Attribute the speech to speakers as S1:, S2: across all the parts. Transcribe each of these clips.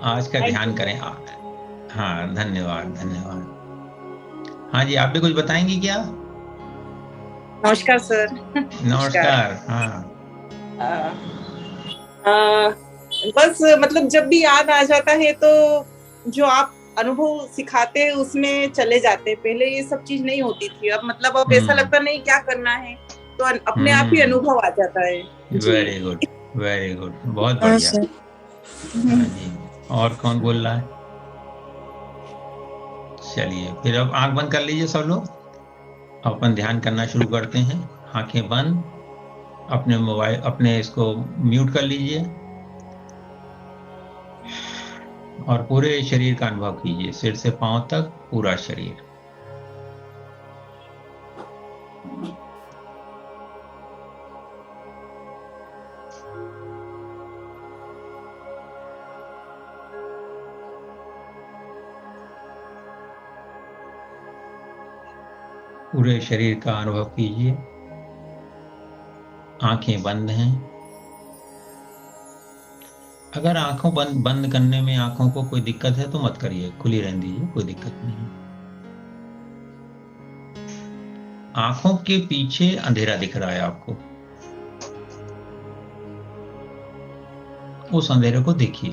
S1: आज का
S2: थैंक
S1: ध्यान
S2: यू।
S1: करें। हाँ, धन्यवाद धन्यवाद। हाँ जी, आप भी कुछ बताएंगी क्या?
S2: नमस्कार सर। नमस्कार।
S1: नमस्कार। हाँ।
S2: अ, अ, बस मतलब जब भी याद आ जाता है तो जो आप अनुभव सिखाते हैं उसमें चले जाते हैं। पहले ये सब चीज नहीं होती थी, अब मतलब अब ऐसा
S1: हम्म।
S2: लगता नहीं क्या करना है, तो अपने आप ही
S1: हम्म।
S2: अनुभव आ जाता है। जी।
S1: Very good. वेरी गुड, बहुत
S2: हाँ
S1: बढ़िया।
S2: सर।
S1: हाँ जी। और कौन बोल रहा है? चलिए, फिर अब आंख बंद कर लीजिए सब लोग। अपन ध्यान करना शुरू करते हैं। आंखें बंद। अपने मोबाइल, अपने इसको म्यूट कर लीजिए। और पूरे शरीर का अनुभव कीजिए, सिर से पांव तक पूरा शरीर। पूरे शरीर का अनुभव कीजिए। आंखें बंद हैं। अगर आंखों बंद बंद करने में आंखों को कोई दिक्कत है तो मत करिए, खुली रहने दीजिए, कोई दिक्कत नहीं है। आंखों के पीछे अंधेरा दिख रहा है आपको। उस अंधेरे को देखिए।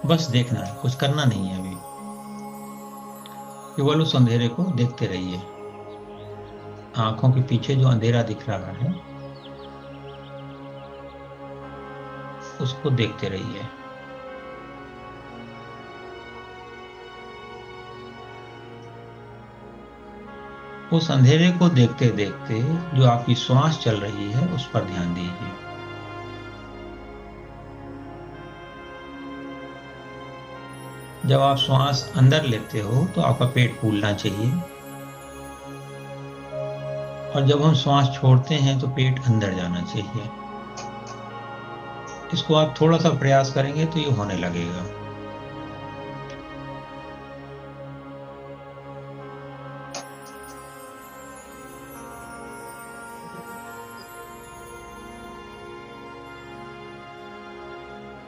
S1: बस देखना है, कुछ करना नहीं है अभी। केवल उस अंधेरे को देखते रहिए। आंखों के पीछे जो अंधेरा दिख रहा है उसको देखते रहिए। उस अंधेरे को देखते देखते जो आपकी श्वास चल रही है उस पर ध्यान दीजिए। जब आप श्वास अंदर लेते हो तो आपका पेट फूलना चाहिए। और जब हम श्वास छोड़ते हैं तो पेट अंदर जाना चाहिए। इसको आप थोड़ा सा प्रयास करेंगे तो ये होने लगेगा।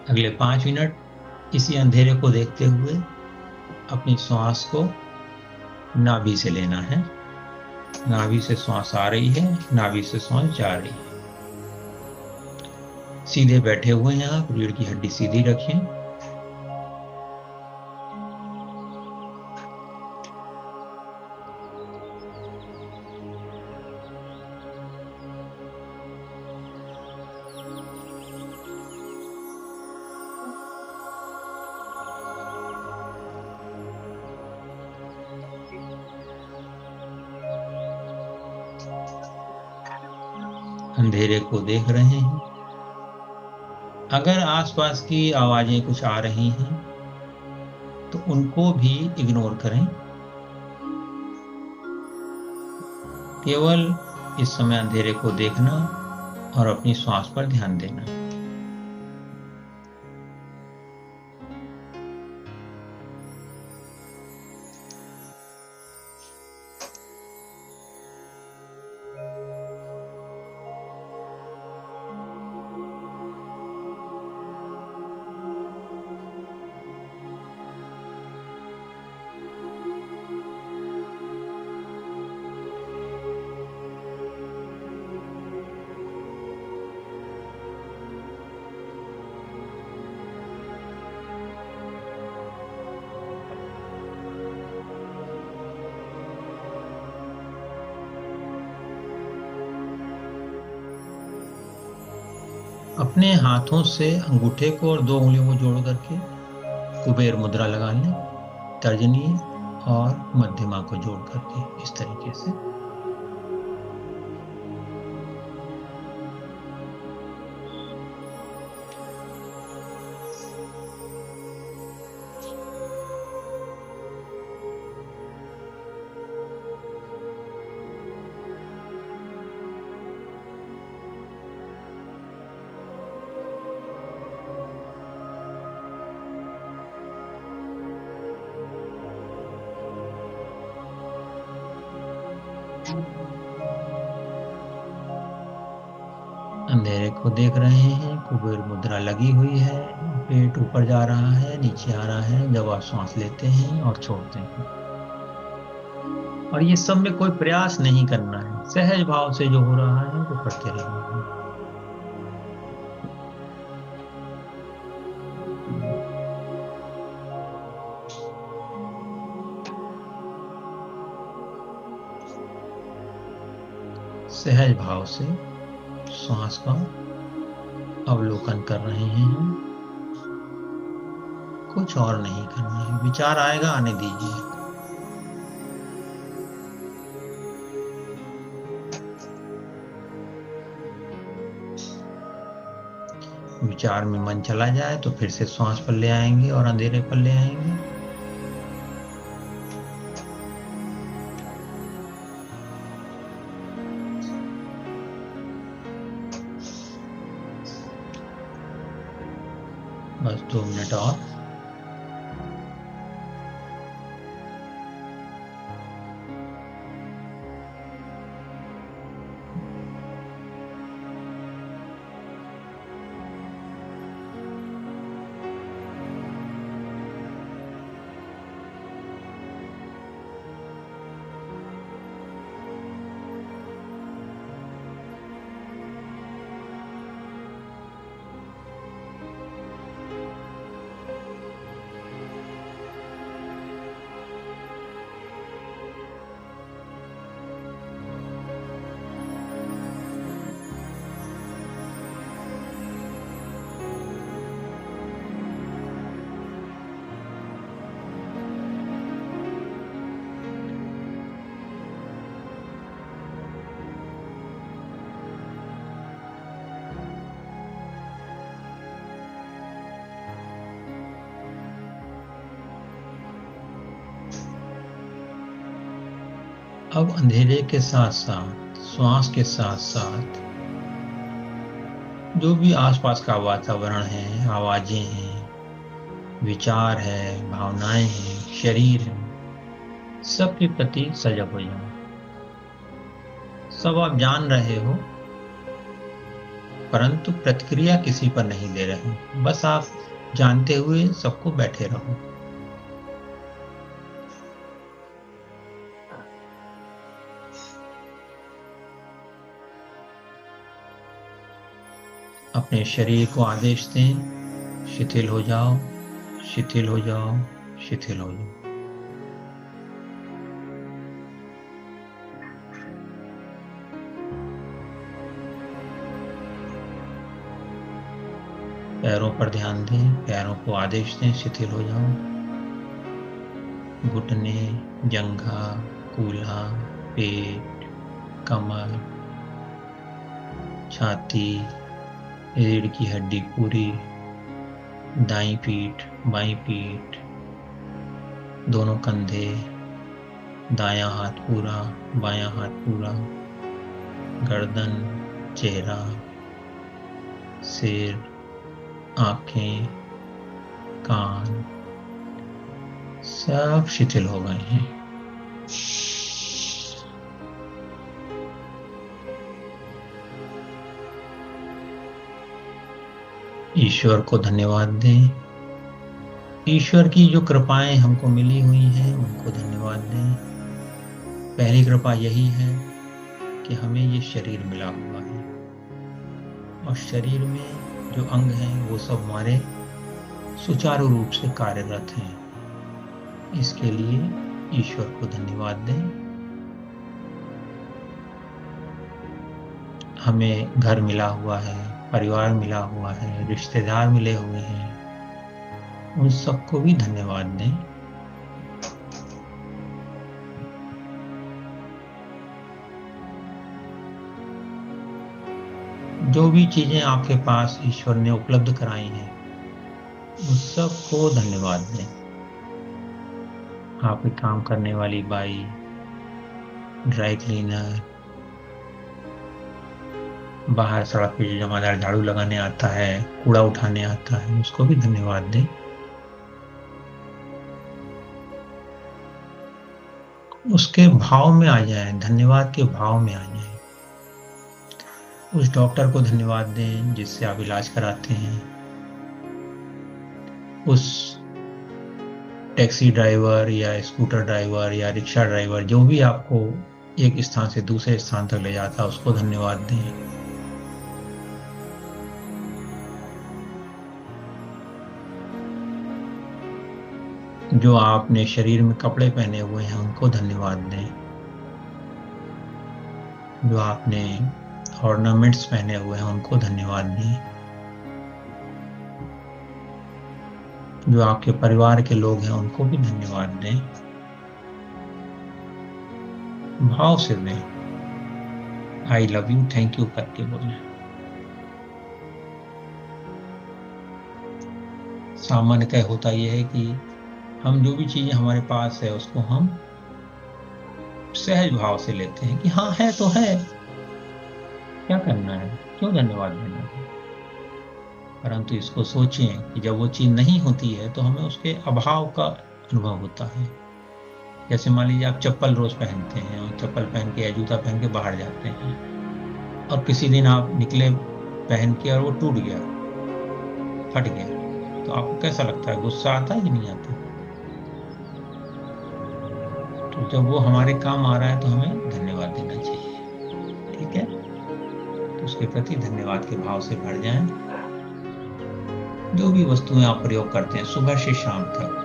S1: अगले 5 मिनट इसी अंधेरे को देखते हुए अपनी श्वास को नाभि से लेना है। नाभि से श्वास आ रही है, नाभि से श्वास जा रही है। सीधे बैठे हुए हैं आप, रीढ़ की हड्डी सीधी रखें। अंधेरे को देख रहे हैं। अगर आसपास की आवाजें कुछ आ रही हैं तो उनको भी इग्नोर करें। केवल इस समय अंधेरे को देखना और अपनी श्वास पर ध्यान देना। अपने हाथों से अंगूठे को और 2 उंगलियों को जोड़ करके कुबेर मुद्रा लगा लें। तर्जनी और मध्यमा को जोड़ करके इस तरीके से। अंधेरे को देख रहे हैं। कुबेर मुद्रा लगी हुई है, पेट ऊपर जा रहा है, नीचे आ रहा है जब आप सांस लेते हैं और छोड़ते हैं। और ये सब में कोई प्रयास नहीं करना है, सहज भाव से जो हो रहा है वो करते रहना है। सहज भाव से श्वास का अवलोकन कर रहे हैं, कुछ और नहीं करना है। विचार आएगा, आने दीजिए। विचार में मन चला जाए तो फिर से श्वास पर ले आएंगे और अंधेरे पर ले आएंगे। बस 2 मिनट और। अब अंधेरे के साथ साथ, श्वास के साथ साथ जो भी आसपास का वातावरण है, आवाजें हैं, विचार है, भावनाएं हैं, शरीर है, सबके प्रति सजग हो जाओ। सब आप जान रहे हो, परंतु प्रतिक्रिया किसी पर नहीं दे रहे हो। बस आप जानते हुए सबको बैठे रहो। अपने शरीर को आदेश दें, शिथिल हो जाओ, शिथिल हो जाओ, शिथिल हो जाओ। पैरों पर ध्यान दें, पैरों को आदेश दें, शिथिल हो जाओ। घुटने, जंघा, कूल्हा, पेट, कमर, छाती, रीढ़ की हड्डी पूरी, दाईं पीठ, बाईं पीठ, दोनों कंधे, दायां हाथ पूरा, बायां हाथ पूरा, गर्दन, चेहरा, सिर, आंखें, कान, सब शिथिल हो गए हैं। ईश्वर को धन्यवाद दें। ईश्वर की जो कृपाएं हमको मिली हुई हैं उनको धन्यवाद दें। पहली कृपा यही है कि हमें ये शरीर मिला हुआ है और शरीर में जो अंग हैं वो सब हमारे सुचारू रूप से कार्यरत हैं। इसके लिए ईश्वर को धन्यवाद दें। हमें घर मिला हुआ है, परिवार मिला हुआ है, रिश्तेदार मिले हुए हैं, उन सबको भी धन्यवाद दें। जो भी चीजें आपके पास ईश्वर ने उपलब्ध कराई हैं उन सबको धन्यवाद दें। आपके काम करने वाली बाई, ड्राई क्लीनर, बाहर सड़क पे जो जमादार झाड़ू लगाने आता है, कूड़ा उठाने आता है, उसको भी धन्यवाद दें। उसके भाव में आ जाए, धन्यवाद के भाव में आ जाए। उस डॉक्टर को धन्यवाद दें जिससे आप इलाज कराते हैं, उस टैक्सी ड्राइवर या स्कूटर ड्राइवर या रिक्शा ड्राइवर जो भी आपको एक स्थान से दूसरे स्थान तक ले जाता है उसको धन्यवाद दें। जो आपने शरीर में कपड़े पहने हुए हैं उनको धन्यवाद दें। जो आपने ऑर्नामेंट्स पहने हुए हैं उनको धन्यवाद दें। जो आपके परिवार के लोग हैं उनको भी धन्यवाद दें। भाव से दें, I love you, thank you करके बोलें। सामान्यतः होता यह है कि हम जो भी चीजें हमारे पास है उसको हम सहज भाव से लेते हैं कि हाँ है तो है, क्या करना है, क्यों धन्यवाद देना है। परंतु इसको सोचें कि जब वो चीज नहीं होती है तो हमें उसके अभाव का अनुभव होता है। जैसे मान लीजिए आप चप्पल रोज पहनते हैं और चप्पल पहन के या जूता पहन के बाहर जाते हैं और किसी दिन आप निकले पहन के और वो टूट गया, फट गया, तो आपको कैसा लगता है? गुस्सा आता है कि नहीं आता? तो जब वो हमारे काम आ रहा है तो हमें धन्यवाद देना चाहिए। ठीक है, तो उसके प्रति धन्यवाद के भाव से भर जाएं। जो भी वस्तुएं आप प्रयोग करते हैं सुबह से शाम तक,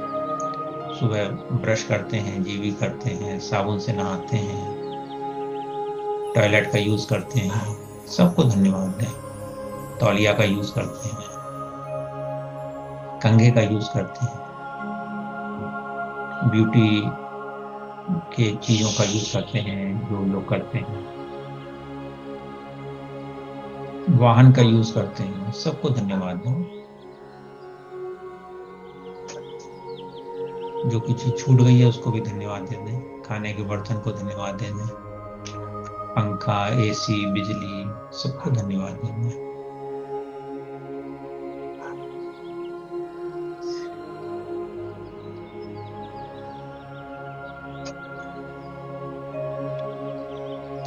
S1: सुबह ब्रश करते हैं, जीवी करते हैं, साबुन से नहाते हैं, टॉयलेट का यूज करते हैं, सबको धन्यवाद दें। तौलिया का यूज करते हैं, कंघे का यूज करते हैं, ब्यूटी के चीजों का यूज करते हैं जो लोग करते हैं, वाहन का यूज करते हैं, सबको धन्यवाद दें। जो की चीज छूट गई है उसको भी धन्यवाद दे दें। खाने के बर्तन को धन्यवाद दे दें, पंखा, एसी, बिजली, सबको धन्यवाद दे दें।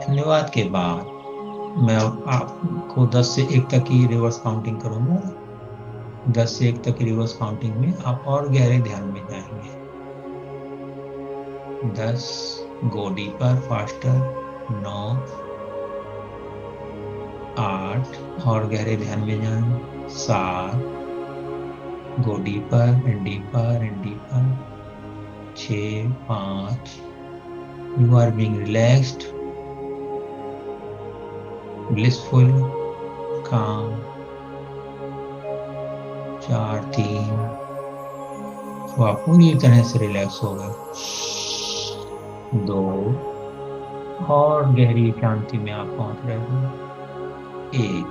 S1: धन्यवाद के बाद मैं आपको 10 से 1 तक की रिवर्स काउंटिंग करूंगा। 10 से 1 तक की रिवर्स काउंटिंग में आप और गहरे ध्यान में जाएंगे। 10, गो डीपर, फास्टर। 9, 8 और गहरे ध्यान में जाएं। 7, go deeper and deeper and deeper. 6, 5, you are being relaxed, blissful, calm। 4, 3, तो आप पूरी तरह से रिलैक्स हो गए। 2 और गहरी शांति में आप पहुंच रहे हो। 1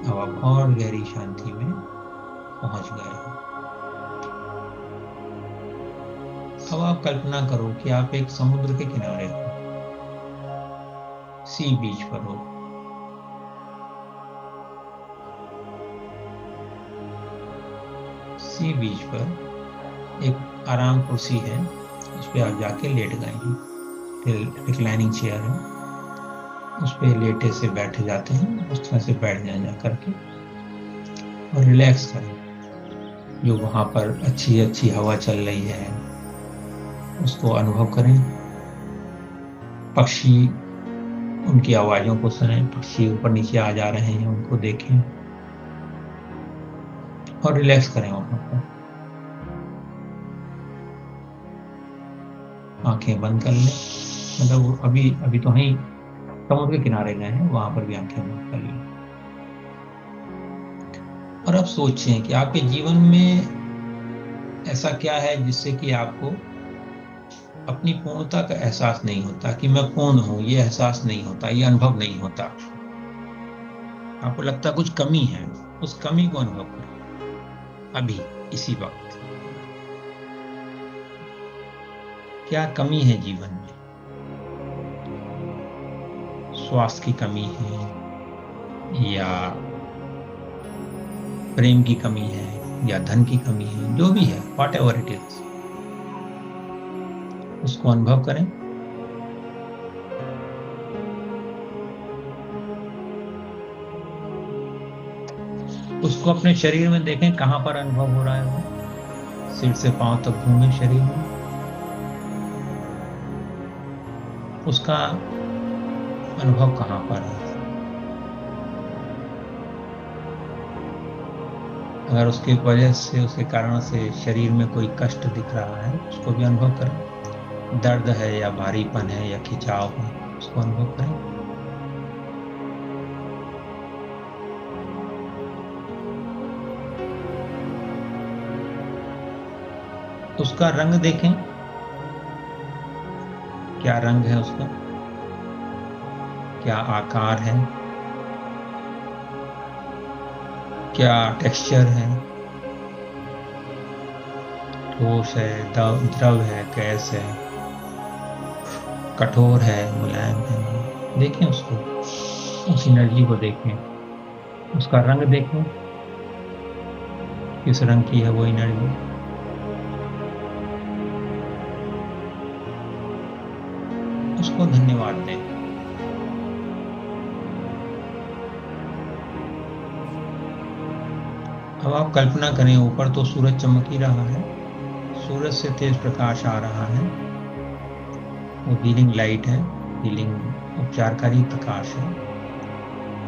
S1: अब आप और गहरी शांति में पहुंच गए हो। अब आप कल्पना करो कि आप एक समुद्र के किनारे हो, सी बीच पर हो। सी बीच पर एक आराम कुर्सी है, उस पर आप जाके लेट गए हैं। रिक्लाइनिंग चेयर है, उस पर लेटे से बैठे जाते हैं, उस तरह से बैठ जाए जा करके और रिलैक्स करें। जो वहाँ पर अच्छी अच्छी हवा चल रही है उसको अनुभव करें। पक्षी, उनकी आवाजों को सुनें। पक्षी ऊपर नीचे आ जा रहे हैं उनको देखें और रिलैक्स करें वहाँ पर। आंखें बंद कर लें, मतलब अभी तो ही समुद्र के किनारे गए हैं, वहां पर भी आंखें बंद कर लें। और अब सोचें कि आपके जीवन में ऐसा क्या है जिससे कि आपको अपनी पूर्णता का एहसास नहीं होता, कि मैं पूर्ण हूं, ये एहसास नहीं होता, ये अनुभव नहीं होता। आपको लगता कुछ कमी है, उस कमी को अनुभव करें अभी इसी वक्त। क्या कमी है जीवन में? स्वास्थ्य की कमी है, या प्रेम की कमी है, या धन की कमी है, जो भी है, वॉट एवर इट इज, उसको अनुभव करें। उसको अपने शरीर में देखें, कहाँ पर अनुभव हो रहा है वो। सिर से पांव तक घूमे शरीर में, उसका अनुभव कहाँ पर है। अगर उसके वजह से, उसके कारण से शरीर में कोई कष्ट दिख रहा है, उसको भी अनुभव करें। दर्द है या भारीपन है या खिंचाव है, उसको अनुभव करें। उसका रंग देखें, क्या रंग है उसका, क्या आकार है, क्या टेक्सचर है, ठोस है, द्रव है, गैस है, कठोर है, मुलायम है। देखें उसको, उस एनर्जी को देखें। उसका रंग देखें, किस रंग की है वो एनर्जी। उसको धन्यवाद दें। अब आप कल्पना करें, ऊपर तो सूरज चमक ही रहा है, सूरज से तेज प्रकाश आ रहा है, वो हीलिंग लाइट है, हीलिंग उपचारकारी प्रकाश है।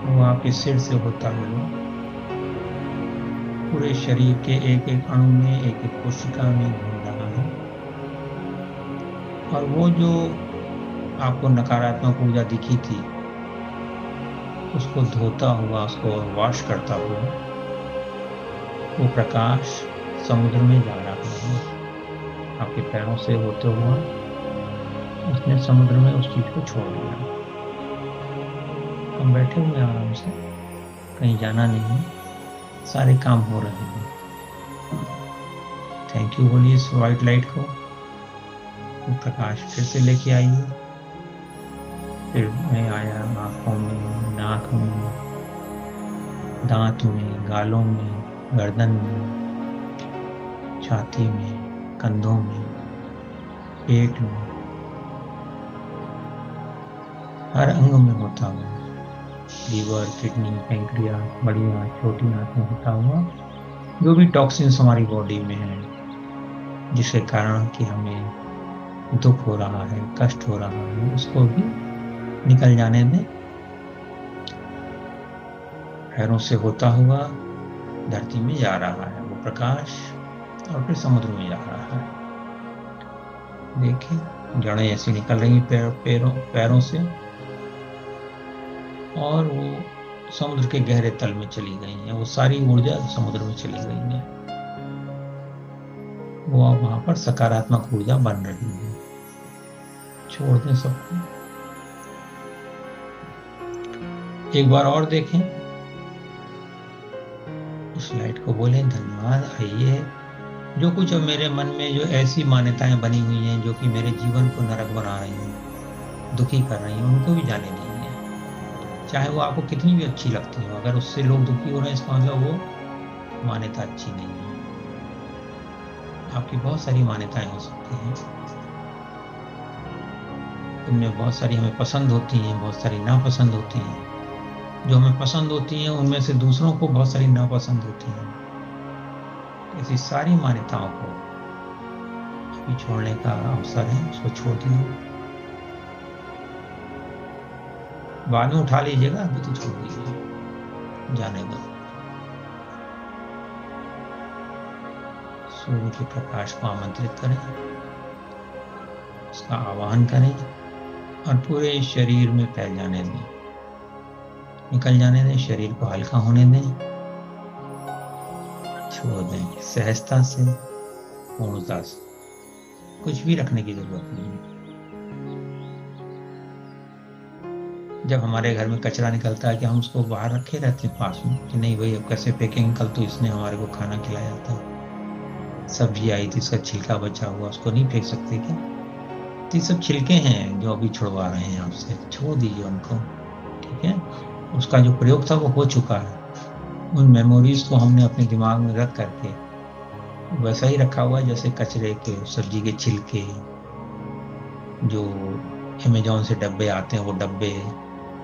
S1: वो आपके सिर से होता हुआ पूरे शरीर के एक एक अणु में, एक एक कोशिका में घूम रहा है। और वो जो आपको नकारात्मक ऊर्जा दिखी थी, उसको धोता हुआ, उसको वॉश करता हुआ वो प्रकाश समुद्र में जा रहा है। आपके पैरों से होते हुआ उसने समुद्र में उस चीज को छोड़ दिया। हम बैठे हुए आराम से, कहीं जाना नहीं है, सारे काम हो रहे हैं। थैंक यू बोलिए इस व्हाइट लाइट को। वो प्रकाश फिर से लेके आइए, फिर में आया, आंखों में, नाक में, दांत में, गालों में, गर्दन में, छाती में, कंधों में, पेट में, हर अंग में होता हुआ, लीवर, किडनी, पैंक्रियास, बड़ी आंत, छोटी आंत में होता हुआ जो भी टॉक्सिन्स हमारी बॉडी में है, जिसके कारण कि हमें दुख हो रहा है, कष्ट हो रहा है, उसको भी निकल जाने दें। पैरों से होता हुआ धरती में जा रहा है वो प्रकाश, और फिर समुद्र में जा रहा है। देखिए जड़ें ऐसी निकल रही पैरों से, और वो समुद्र के गहरे तल में चली गई हैं। वो सारी ऊर्जा समुद्र में चली गई है। वो अब वहां पर सकारात्मक ऊर्जा बन रही है। छोड़ दें सबको। एक बार और देखें, उस लाइट को बोलें धन्यवाद। आइए, जो कुछ अब मेरे मन में जो ऐसी मान्यताएं बनी हुई हैं जो कि मेरे जीवन को नरक बना रही हैं, दुखी कर रही हैं, उनको भी जाने दीजिए। चाहे वो आपको कितनी भी अच्छी लगती हो, अगर उससे लोग दुखी हो रहे हैं, इसका मतलब वो मान्यता अच्छी नहीं है। आपकी बहुत सारी मान्यताएं हो सकती हैं, उनमें बहुत सारी हमें पसंद होती हैं, बहुत सारी नापसंद होती हैं। जो हमें पसंद होती हैं उनमें से दूसरों को बहुत सारी नापसंद होती हैं। ऐसी सारी मान्यताओं को अभी छोड़ने का अवसर है, उसको छोड़ दीजिए। बाद में उठा लीजिएगा, अभी तो छोड़ दीजिए, जाने दो। सूर्य के प्रकाश को आमंत्रित करें, उसका आवाहन करें और पूरे शरीर में फैल जाने दें, निकल जाने दें, शरीर को हल्का होने दें, छोड़ दें सहजता से, पूर्णता से। कुछ भी रखने की जरूरत नहीं है। जब हमारे घर में कचरा निकलता है कि हम उसको बाहर रखे रहते हैं पास में, कि नहीं भाई अब कैसे फेंकेंगे, कल तो इसने हमारे को खाना खिलाया था, सब्जी आई थी, इसका छिलका बचा हुआ, उसको नहीं फेंक सकते क्या? तो ये सब छिलके हैं जो अभी छुड़वा रहे हैं आपसे, छोड़ दीजिए उनको, ठीक है? उसका जो प्रयोग था वो हो चुका है। उन मेमोरीज को हमने अपने दिमाग में रख करके वैसा ही रखा हुआ है जैसे कचरे के, सब्जी के छिलके, जो अमेज़न से डब्बे आते हैं, वो डब्बे,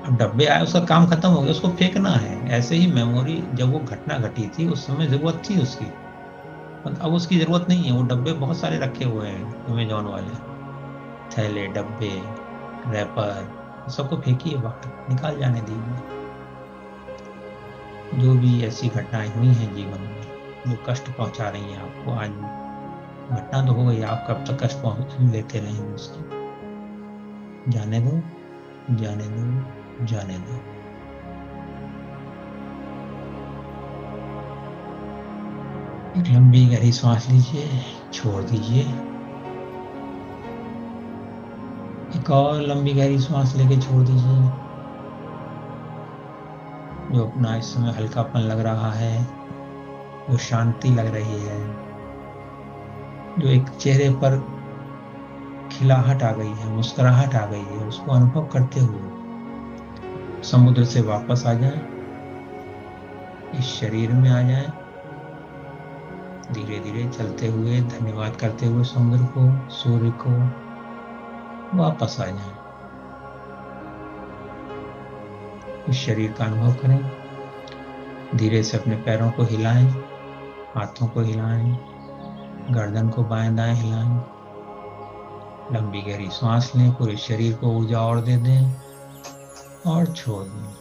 S1: अब डब्बे आए, उसका काम खत्म हो गया, उसको फेंकना है। ऐसे ही मेमोरी, जब वो घटना घटी थी उस समय जरूरत थी उसकी, अब उसकी जरूरत नहीं है। वो डब्बे बहुत सारे रखे हुए हैं अमेजोन वाले, थैले, डब्बे, रैपर, सबको फेंकिए बाहर, निकाल जाने दीजिए। जो भी ऐसी घटनाएं हुई हैं जीवन में जो कष्ट पहुंचा रही हैं आपको, आज घटना तो हो गई, आप कब तक कष्ट पहुंच लेते रहेंगे उसकी? जाने दो, जाने दो, जाने दो। एक लंबी गहरी सांस लीजिए, छोड़ दीजिए। एक और लंबी गहरी सांस लेके छोड़ दीजिए। जो अपना इस समय हल्कापन लग रहा है, जो शांति लग रही है, जो एक चेहरे पर खिलाहट आ गई है, मुस्कुराहट आ गई है, उसको अनुभव करते हुए समुद्र से वापस आ जाएं, इस शरीर में आ जाएं, धीरे धीरे चलते हुए धन्यवाद करते हुए समुद्र को, सूर्य को, वापस आ जाएं। इस शरीर का अनुभव करें। धीरे से अपने पैरों को हिलाएं, हाथों को हिलाएं, गर्दन को बाएं दाएं हिलाएं। लंबी गहरी सांस लें, पूरे शरीर को ऊर्जा और दे दें और छोड़ दें।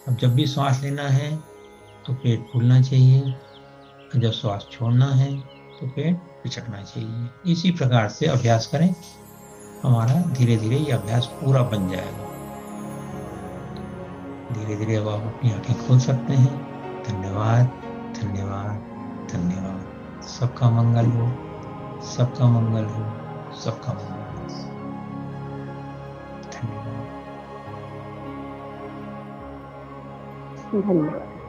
S1: अब जब भी सांस लेना है तो पेट फूलना चाहिए, और जब श्वास छोड़ना है तो पेट पिचकना चाहिए। इसी प्रकार से अभ्यास करें, हमारा धीरे धीरे ये अभ्यास पूरा बन जाएगा। धीरे धीरे अब आप अपनी आंखें खोल सकते हैं। धन्यवाद, धन्यवाद, धन्यवाद। सबका मंगल हो, सबका मंगल हो, सबका मंगल हो। धन्यवाद।
S2: धन्यवाद।